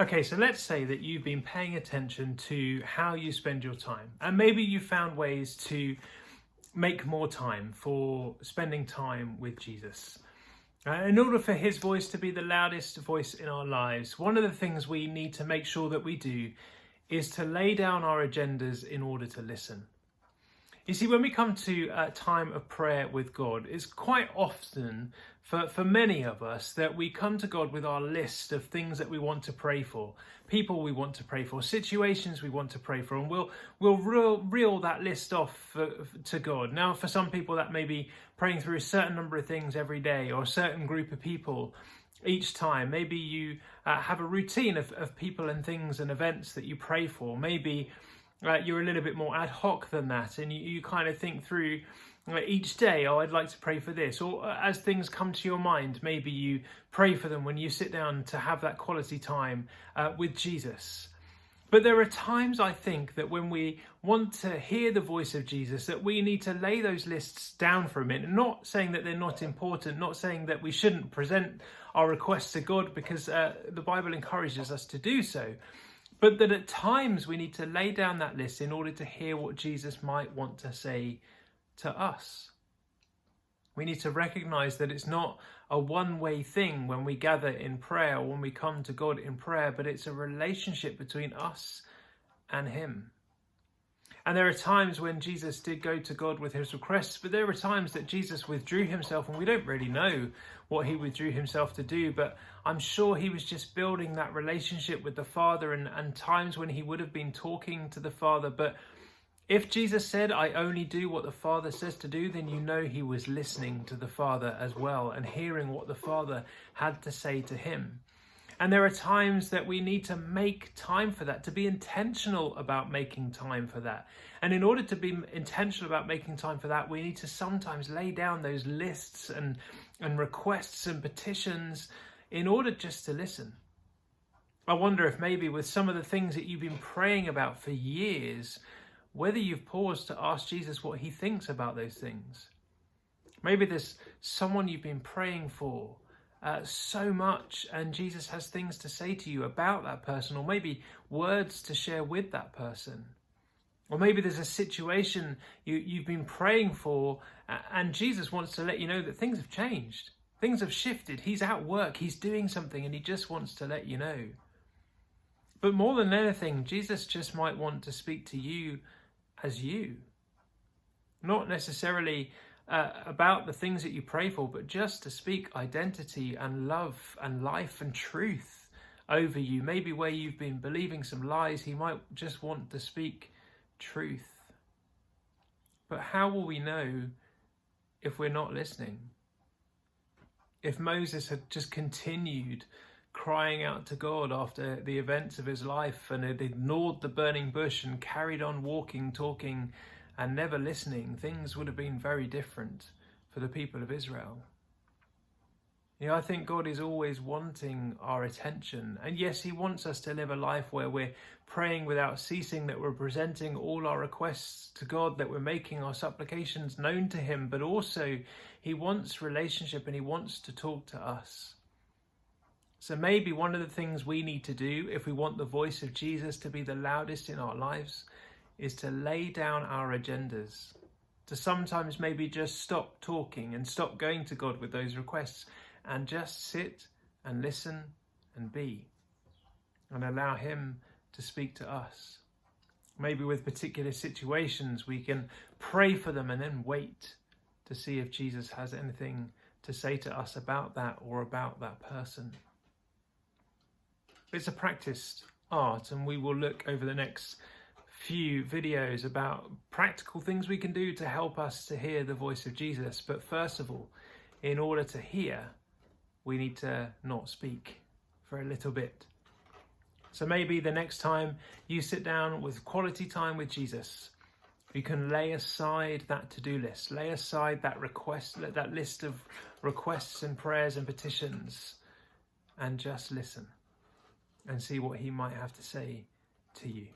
Okay, so let's say that you've been paying attention to how you spend your time, and maybe you found ways to make more time for spending time with Jesus. In order for his voice to be the loudest voice in our lives, one of the things we need to make sure that we do is to lay down our agendas in order to listen. You see, when we come to a time of prayer with God, it's quite often for many of us that we come to God with our list of things that we want to pray for, people we want to pray for, situations we want to pray for, and we'll reel that list off to God. Now, for some people, that may be praying through a certain number of things every day or a certain group of people each time. Maybe you have a routine of people and things and events that you pray for. Maybe you're a little bit more ad hoc than that, and you kind of think through each day, oh, I'd like to pray for this. Or as things come to your mind, maybe you pray for them when you sit down to have that quality time with Jesus. But there are times, I think, that when we want to hear the voice of Jesus, that we need to lay those lists down for a minute. Not saying that they're not important, not saying that we shouldn't present our requests to God, because the Bible encourages us to do so. But that at times we need to lay down that list in order to hear what Jesus might want to say to us. We need to recognize that it's not a one-way thing when we gather in prayer or when we come to God in prayer, but it's a relationship between us and him. And there are times when Jesus did go to God with his requests, but there were times that Jesus withdrew himself, and we don't really know what he withdrew himself to do, but I'm sure he was just building that relationship with the Father, and times when he would have been talking to the Father. But if Jesus said, I only do what the Father says to do, then you know he was listening to the Father as well and hearing what the Father had to say to him. And there are times that we need to make time for that, to be intentional about making time for that. And in order to be intentional about making time for that, we need to sometimes lay down those lists and requests and petitions in order just to listen. I wonder if maybe with some of the things that you've been praying about for years, whether you've paused to ask Jesus what he thinks about those things. Maybe there's someone you've been praying for so much, and Jesus has things to say to you about that person, or maybe words to share with that person. Or maybe there's a situation you've been praying for, and Jesus wants to let you know that things have changed. Things have shifted. He's at work. He's doing something, and he just wants to let you know. But more than anything, Jesus just might want to speak to you as you. Not necessarily about the things that you pray for, but just to speak identity and love and life and truth over you. Maybe where you've been believing some lies, he might just want to speak truth. But how will we know if we're not listening? If Moses had just continued crying out to God after the events of his life and had ignored the burning bush and carried on walking, talking, and never listening, things would have been very different for the people of Israel. I think God is always wanting our attention. And yes, he wants us to live a life where we're praying without ceasing, that we're presenting all our requests to God, that we're making our supplications known to him. But also, he wants relationship, and he wants to talk to us. So maybe one of the things we need to do, if we want the voice of Jesus to be the loudest in our lives, is to lay down our agendas, to sometimes maybe just stop talking and stop going to God with those requests, and just sit and listen and be, and allow him to speak to us. Maybe with particular situations, we can pray for them and then wait to see if Jesus has anything to say to us about that or about that person. It's a practiced art, and we will look over the next few videos about practical things we can do to help us to hear the voice of Jesus. But first of all, in order to hear, we need to not speak for a little bit. So maybe the next time you sit down with quality time with Jesus, you can lay aside that to-do list, lay aside that list of requests and prayers and petitions, and just listen and see what he might have to say to you.